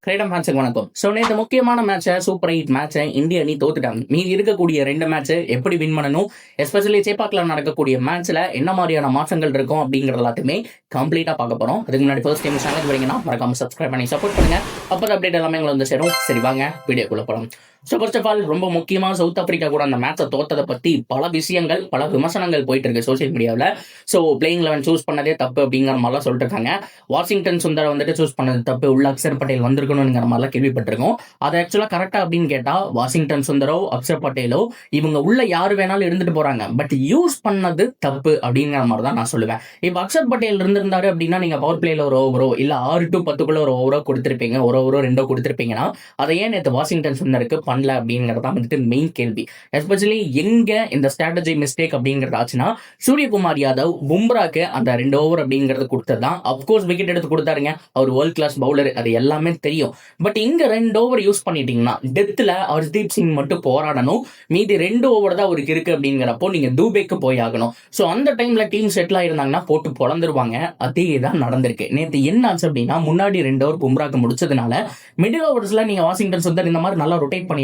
கிரேடம் ஃபேன்ஸுக்கு வணக்கம். ஸோ நேற்று முக்கியமான மேட்சை சூப்பர் 8 மேட்சை இந்திய அணி தோத்துட்டாங்க. மீதி இருக்கக்கூடிய 2 மேட்சை எப்படி வின் பண்ணணும், எஸ்பெஷலி சேப்பாக்கில் நடக்கக்கூடிய மேட்ச்சில் என்ன மாதிரியான மாற்றங்கள் இருக்கும் அப்படிங்கிறது எல்லாத்தையுமே கம்ப்ளீட்டாக பார்க்க போகிறோம். அதுக்கு முன்னாடி ஃபர்ஸ்ட் டைம் சேனல் வரீங்கன்னா மறக்காம சப்ஸ்கிரைப் பண்ணி சப்போர்ட் பண்ணுங்க. அப்போ அப்டேட் எல்லாமே எங்களை வந்து சேரும். சரி வாங்க வீடியோக்குள்ள போகலாம். ஸோ ஃபர்ஸ்ட் ஆஃப் ஆல் ரொம்ப முக்கியமாக சவுத் ஆஃப்ரிக்கா கூட அந்த மேட்சை தோத்ததை பற்றி பல விஷயங்கள், பல விமர்சனங்கள் போயிட்டு இருக்கு சோசியல் மீடியாவில். ஸோ பிளேயிங் 11 சூஸ் பண்ணதே தப்பு அப்படிங்கிற மாதிரிலாம் சொல்லிட்டு இருக்காங்க. வாஷிங்டன் சுந்தர் வந்துட்டு சூஸ் பண்ணது தப்பு, உள்ள அக்ஷர் பட்டேல் வந்திருக்கணுங்கிற மாதிரிலாம் கேள்விப்பட்டிருக்கோம். அது ஆக்சுவலாக கரெக்டாக அப்படின்னு கேட்டால் வாஷிங்டன் சுந்தரோ அக்ஷர் பட்டேலோ இவங்க உள்ள யார் வேணாலும் இருந்துட்டு போறாங்க, பட் யூஸ் பண்ணது தப்பு அப்படிங்கிற மாதிரி தான் நான் சொல்லுவேன். இப்போ அக்ஷர் பட்டேல் இருந்திருந்தாரு அப்படின்னா நீங்க பவர் பிளேல ஒரு ஓவரோ இல்ல 6 to 10 ஒரு ஓவரோ கொடுத்திருப்பீங்க, ஒரு ஓவரோ 2 கொடுத்திருப்பீங்கன்னா அதை ஏன் நேற்று வாஷிங்டன் சுந்தருக்கு பண்ணல அப்படிங்கிறது தான் வந்துட்டு மெயின் கேள்வி. எஸ்பெஷலி எங்க இந்த ஸ்ட்ராட்டஜி மிஸ்டேக் அப்படிங்கிறது ஆச்சுன்னா, சூரியகுமார் யாதவ் பும்ராக்கு அந்த 2 ஓவர் அப்படிங்கிறது கொடுத்தது தான். அப்கோர்ஸ் விக்கெட் எடுத்து கொடுத்தாருங்க, அவர் வேர்ல்ட் கிளாஸ் பவுலர், அது எல்லாமே தெரியும். பட் இங்க 2 ஓவர் யூஸ் பண்ணிட்டீங்கன்னா டெத்ல ஹர்ஷ்தீப் சிங் மட்டும் போராடணும், மீதி 2 ஓவர் தான் அவருக்கு இருக்கு அப்படிங்கிறப்போ நீங்க தூபேக்கு போய் ஆகணும். ஸோ அந்த டைம்ல டீம் செட்டில் ஆயிருந்தாங்கன்னா போட்டு பொழந்துருவாங்க. அதே தான் நடந்திருக்கு. நேற்று என்ன ஆச்சு அப்படின்னா, முன்னாடி 2 ஓவர் பும்ராக்கு முடிச்சதுனால மிடில் ஓவர்ஸ்ல நீங்க வாஷிங்டன் சுந்தர் இந்த மாதிரி நல்லா ரொட்டேட் பண்ணியிருக்கணும்.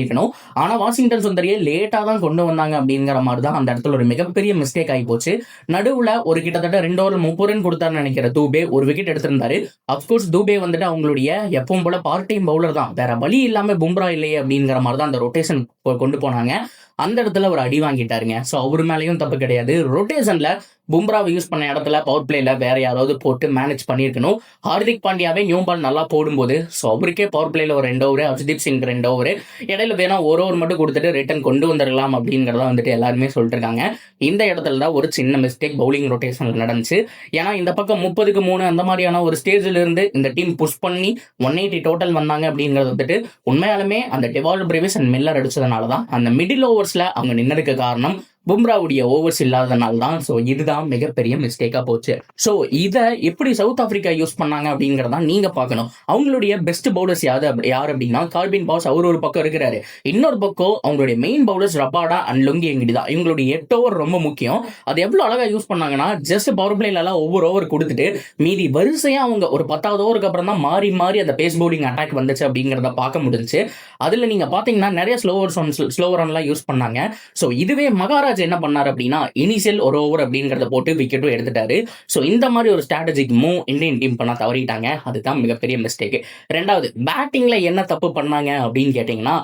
ஆனா வாஷிங்டன் சுந்தரியை லேட்டா தான் கொண்டு வந்தாங்க அப்படிங்கிற மாதிரி தான் அந்த இடத்துல ஒரு மிகப்பெரிய மிஸ்டேக் ஆகி போச்சு. நடுவுல ஒரு கிட்டத்தட்ட 2 ஓவர் 30 ரன் கொடுத்தாருன்னு நினைக்கிற தூபே ஒரு விக்கெட் எடுத்திருந்தாரு. அப்கோர்ஸ் தூபே வந்துட்டு அவங்களுடைய எப்பவும் போல பார்ட் டைம் பவுலர் தான், வேற வழி இல்லாம பும்ரா இல்லையே அப்படிங்கிற மாதிரி தான் அந்த ரொட்டேஷன் கொண்டு போனாங்க. அந்த இடத்துல ஒரு அடி வாங்கிட்டாருங்க. ஸோ அவர் மேலேயும் தப்பு கிடையாது. ரொட்டேஷன்ல பும்ராவை யூஸ் பண்ண இடத்துல பவர் பிளேல வேற யாராவது போட்டு மேனேஜ் பண்ணியிருக்கணும். ஹார்திக் பாண்டியாவே நியூ பால் நல்லா போடும்போது ஸோ அவருக்கே பவர் பிளேல ஒரு 2 ஓவர், ஹர்ஷ்தீப் சிங் 2 ஓவர், இடையில வேணா ஒரு ஓவர் மட்டும் கொடுத்துட்டு ரிட்டர்ன் கொண்டு வந்துடலாம் அப்படிங்கிறத வந்துட்டு எல்லாருமே சொல்லிட்டு இருக்காங்க. இந்த இடத்துல தான் ஒரு சின்ன மிஸ்டேக் பவுலிங் ரொட்டேஷன்ல நடந்துச்சு. ஏன்னா இந்த பக்கம் 30க்கு 3 அந்த மாதிரியான ஒரு ஸ்டேஜ்ல இருந்து இந்த டீம் புஷ் பண்ணி 180 டோட்டல் வந்தாங்க அப்படிங்கிறது வந்துட்டு உண்மையாலுமே அந்த டெவால்ட் பிரேவிஸ் அண்ட் மில்லர் அடிச்சதுனால தான். அந்த மிடில் ஓவர்ஸ்ல அவங்க நின்னதுக்கு காரணம் பும்ராவுடைய ஓவர்ஸ் இல்லாதனால தான். ஸோ இதுதான் மிகப்பெரிய மிஸ்டேக்கா போச்சு. ஸோ இதை எப்படி சவுத் ஆப்பிரிக்கா யூஸ் பண்ணாங்க அப்படிங்கிறதா நீங்க பார்க்கணும். அவங்களுடைய பெஸ்ட் பவுலர்ஸ் யார் அப்படின்னா கார்பின் பாஸ், அவர் ஒரு பக்கம் இருக்கிறாரு. இன்னொரு பக்கம் அவங்களுடைய main bowlers Rabada and Lungi Ngidi தான். இவங்களுடைய 8 ஓவர் ரொம்ப முக்கியம். அது எவ்வளவு அழகா யூஸ் பண்ணாங்கன்னா, ஜஸ்ட் பவர் பிளேல ஒவ்வொரு ஓவர் கொடுத்துட்டு மீதி வரிசையா அவங்க ஒரு 10வது ஓவருக்கு அப்புறம் தான் மாறி மாறி அந்த பேஸ் பவுலிங் அட்டாக் வந்துச்சு அப்படிங்கிறத பார்க்க முடிஞ்சுச்சு. அதுல நீங்க பாத்தீங்கன்னா நிறைய ஸ்லோவர் ரன்லாம் யூஸ் பண்ணாங்க. ஸோ இதுவே மகாராஜ் என்ன பண்ணாரு அப்படின்னா, இனிஷியல் ஒரு ஓவர் அப்படிங்கறத போட்டு விக்கெட்டும் எடுத்துட்டாரு. சோ இந்த மாதிரி ஒரு ஸ்ட்ராட்டஜிக் மூவ் இந்தியன் டீம் பண்ண தவறிட்டாங்க. அதுதான் மிகப்பெரிய மிஸ்டேக். ரெண்டாவது, பேட்டிங்ல என்ன தப்பு பண்ணாங்க அப்படின்னு கேட்டீங்கன்னா,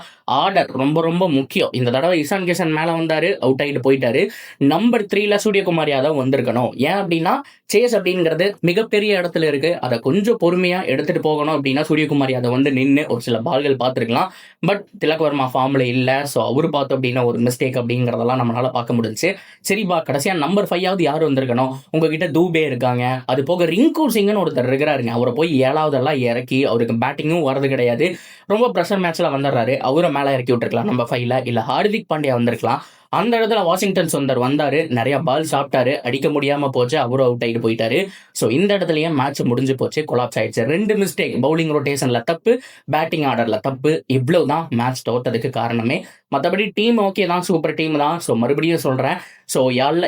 ஆர்டர் ரொம்ப ரொம்ப முக்கியம். இந்த தடவை இசான் கிஷன் மேல வந்தாரு, அவுட் ஆகிட்டு போயிட்டாரு. நம்பர் 3ல சூரியகுமார் யாதவ் வந்திருக்கணும். ஏன் அப்படின்னா சேஸ் அப்படிங்கிறது மிகப்பெரிய இடத்துல இருக்கு, அதை கொஞ்சம் பொறுமையா எடுத்துட்டு போகணும் அப்படின்னா சூரியகுமார் யாதவ் வந்து நின்று ஒரு சில பால்கள் பார்த்துருக்கலாம். பட் திலக் வர்மா ஃபார்ம்ல இல்ல. ஸோ அவரு பார்த்தோம் அப்படின்னா ஒரு மிஸ்டேக் அப்படிங்கிறதெல்லாம் நம்மளால பார்க்க முடிஞ்சு. சரிப்பா, கடைசியா நம்பர் 5வது யார் வந்திருக்கணும்? உங்ககிட்ட தூபே இருக்காங்க, அது போக ரிங்கு சிங்னு ஒருத்தர் இருக்கிறாருங்க. அவரை போய் 7வதெல்லாம் இறக்கி அவருக்கு பேட்டிங்கும் வரது கிடையாது, ரொம்ப ப்ரெஷர் மேட்ச்ல வந்துடுறாரு. அவரை மேல இறக்கி விட்டுருக்கலாம் நம்பர் 5ல, இல்ல ஹார்திக் பாண்டியா வந்திருக்கலாம். அந்த இடத்துல வாஷிங்டன் சுந்தர் வந்தாரு, நிறைய பால் சாப்பிட்டாரு, அடிக்க முடியாம போச்சு, அவரும் அவுட் ஆகிட்டு போயிட்டாரு. ஸோ இந்த இடத்துலயே மேட்ச் முடிஞ்சு போச்சு, கொலாப்ஸ் ஆயிடுச்சு. 2 மிஸ்டேக், பவுலிங் ரொட்டேஷன்ல தப்பு, பேட்டிங் ஆர்டர்ல தப்பு. இவ்வளவுதான் மேட்ச் தோத்ததுக்கு காரணமே. மற்றபடி டீம் ஓகே தான், சூப்பர் டீம் தான். ஸோ மறுபடியும் சொல்றேன், ஸோ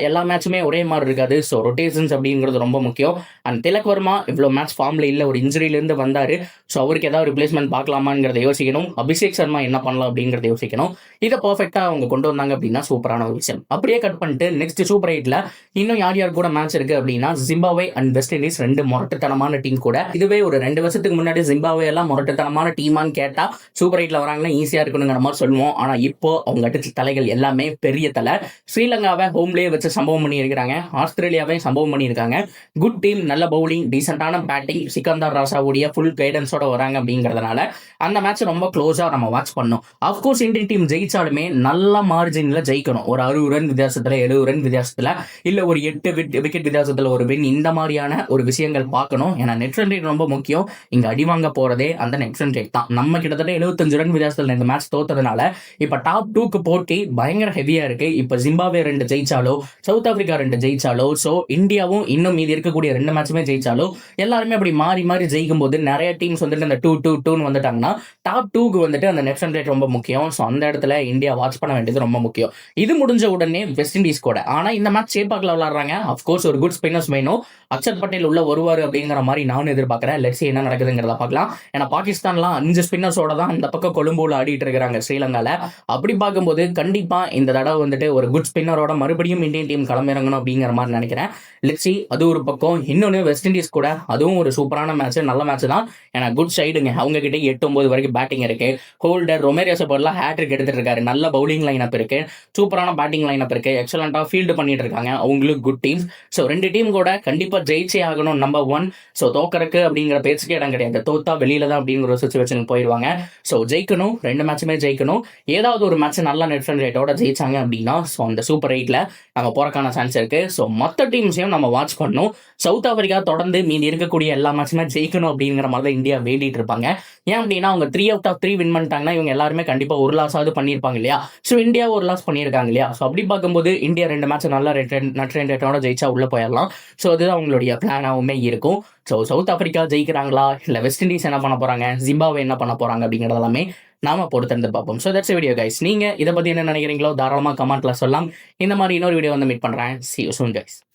எல்லா மேட்சுமே ஒரே மாதிரி இருக்காது. ஸோ ரொட்டேஷன்ஸ் அப்படிங்கிறது ரொம்ப முக்கியம். அண்ட் திலக் வர்மா இவ்வளோ மேட்ச் ஃபார்ம்ல இல்லை, ஒரு இன்ஜுரியிலேருந்து வந்தாரு. ஸோ அவருக்கு ஏதாவது ரிப்ளேஸ்மெண்ட் பார்க்கலாமாங்கிறத யோசிக்கணும். அபிஷேக் சர்மா என்ன பண்ணலாம் அப்படிங்கிறத யோசிக்கணும். இதை பர்ஃபெக்டாக அவங்க கொண்டு வந்தாங்க அப்படின்னா சூப்பரான ஒரு விஷயம். அப்படியே கட் பண்ணிட்டு நெக்ஸ்ட் சூப்பர் 8ல இன்னும் யார் யார் கூட மேட்ச் இருக்கு அப்படின்னா, ஜிம்பாப்வே அண்ட் வெஸ்ட் இண்டீஸ், 2 முரட்டுத்தனமான டீம் கூட. இதுவே ஒரு 2 வருஷத்துக்கு முன்னாடி ஜிம்பாப்வே எல்லாம் முரட்டுத்தனமான டீமான்னு கேட்டா சூப்பர் 8ல வராங்கன்னா ஈஸியா இருக்கணுங்கிற மாதிரி சொல்லுவோம். ஆனா இப்போ அவங்க அடிச்ச தலைகள் எல்லாமே பெரிய தலை. ஸ்ரீலங்காவை ஹோம்லேயே வச்சு சம்பவம் பண்ணியிருக்காங்க, ஆஸ்திரேலியாவே சம்பவம் பண்ணியிருக்காங்க. குட் டீம், நல்ல பவுலிங், டீசென்டான பேட்டிங், சிக்கந்தர் ராசாவுடைய ஃபுல் கைடன்ஸோட வராங்க அப்படிங்கிறதுனால அந்த மேட்ச் ரொம்ப க்ளோஸா நம்ம வாட்ச் பண்ணோம். ஆஃப்கோர்ஸ் இந்தியன் டீம் ஜெயிச்சாலுமே நல்ல மார்ஜின்ல ஜெயிக்கணும். ஒரு 60 ரன் வித்தியாசத்துல, 70 ரன் வித்தியாசத்துல, இல்ல ஒரு 8 விக்கெட் வித்தியாசத்துல ஒரு வின், இந்த மாதிரியான ஒரு விஷயங்கள் பார்க்கணும். ஏன்னா நெட் ரன் ரேட் ரொம்ப முக்கியம். இங்க அடி வாங்க போறதே அந்த நெட் ரன் ரேட் தான். நம்ம கிட்டத்தட்ட 75 ரன் வித்தியாசத்துல இந்த மேட்ச் தோத்ததுனால இப்ப டாப் 2க்கு போட்டி பயங்கர ஹெவியா இருக்கு. இப்ப ஜிம்பாப்வே 2 ஜெயிச்சாலோ, சவுத் ஆப்பிரிக்கா 2 ஜெயிச்சாலோ, சோ இந்தியாவும் இன்னும் மீதி இருக்கக்கூடிய 2 மேட்சுமே ஜெயிச்சாலோ, எல்லாருமே அப்படி மாறி மாறி ஜெயிக்கும் போது நிறைய டீம்ஸ் வந்துட்டு அந்த 2-2-2 வந்துட்டாங்கன்னா டாப் 2க்கு வந்துட்டு அந்த நெட் ரன் ரேட் ரொம்ப முக்கியம். ஸோ அந்த இடத்துல இந்தியா வாட்ச் பண்ண வேண்டியது ரொம்ப முக்கியம். இது முடிஞ்ச உடனே வெஸ்ட் இண்டீஸ் கூட. ஆனா இந்த மேட்ச் சேப்பாக்ல விளையாடுறாங்க. அஃப்கோர்ஸ் ஒரு குட் ஸ்பின்னர்ஸ் வேணும். அக்ஷர் பட்டேல் உள்ள வருவாரு அப்படிங்கிற மாதிரி நானும் எதிர்பார்க்கறேன். லெட்ஸ் see என்ன நடக்குதுங்கிறத பார்க்கலாம். ஏன்னா பாகிஸ்தான்லாம் 5 ஸ்பின்னர்ஸோட தான் இந்த பக்கம் கொழும்புல ஆடிட்டு இருக்காங்க ஸ்ரீலங்கால. அப்படி பார்க்கும்போது கண்டிப்பா இந்த தடவை வந்துட்டு ஒரு குட் ஸ்பின்னரோட மறுபடியும் இந்தியன் டீம் களமிறங்கணும் அப்படிங்கிற மாதிரி நினைக்கிறேன். லெட்ஸ் see அது ஒரு பக்கம். இன்னொன்னு வெஸ்ட் இண்டீஸ் கூட அதுவும் ஒரு சூப்பரான மேட்ச், நல்ல மேட்ச் தான். ஏன்னா குட் சைடுங்க, அவங்க கிட்ட 8-9 வரைக்கும் பேட்டிங் இருக்கு. ஹோல்டர் ரொமேரியோ சப்போர்ட்லாம் ஹேட்ரிக் எடுத்துட்டு இருக்காரு. நல்ல பவுலிங் லைனப் இருக்கு, சூப்பரான பேட்டிங் லைனப் இருக்கு, எக்ஸலண்டா ஃபீல்டு பண்ணிட்டு இருக்காங்க. அவங்களுக்கு குட் டீம்ஸ். ஸோ 2 டீம் கூட கண்டிப்பா ஜெயிச்சே ஆகணும் நம்பர் 1. ஸோ தோக்கறக்கு அப்படிங்கிற பேச்சுக்கே இடம் கிடையாது. தோத்தா வெளியில தான் அப்படிங்கிற ஒரு சுச்சுவேஷனுக்கு போயிடுவாங்க. ஸோ ஜெயிக்கணும், 2 மேட்சுமே ஜெயிக்கணும். ஏதாவது ஒரு மேட்ச் நல்ல நெட் ரன் ரேட்டோட ஜெயிச்சாங்க அப்படின்னா ஸோ அந்த சூப்பர் 8ல நம்ம போறக்கான சான்ஸ் இருக்கு. ஸோ மற்ற டீம்ஸையும் நம்ம வாட்ச் பண்ணணும். சவுத் ஆப்பிரிக்கா தொடர்ந்து மீதி இருக்கக்கூடிய எல்லா மேட்சுமே ஜெயிக்கணும் அப்படிங்கிற மாதிரி தான் இந்தியா வேண்டிட்டு இருப்பாங்க. ஏன் அப்படின்னா அவங்க 3 out of 3 வின் பண்ணிட்டாங்கன்னா இவங்க எல்லாருமே கண்டிப்பா ஒரு லாஸாவது பண்ணியிருப்பாங்க இல்லையா. ஸோ இந்தியா ஒரு லாஸ் பண்ணியிருக்காங்க இல்லையா. ஸோ அப்படி பார்க்கும்போது இந்தியா 2 மேட்ச் நல்ல நெட் ரன் ரேட்டோட ஜெயிச்சா உள்ள போயிடலாம். ஸோ அதுதான் அவங்களுடைய பிளானாகவுமே இருக்கும். ஸோ சவுத் ஆப்பிரிக்கா ஜெயிக்கிறாங்களா, இல்லை வெஸ்ட் இண்டீஸ் என்ன பண்ண போறாங்க, ஜிம்பாப்வே என்ன பண்ண போறாங்க அப்படிங்கிறது எல்லாமே நாம பொறுத்திருந்து பார்ப்போம். So that's video guys. நீங்க இதை பத்தி என்ன நினைக்கிறீங்களோ தாராளமா கமெண்ட்ல சொல்லலாம். இந்த மாதிரி இன்னொரு வீடியோ வந்து மீட் பண்றேன். See you soon guys.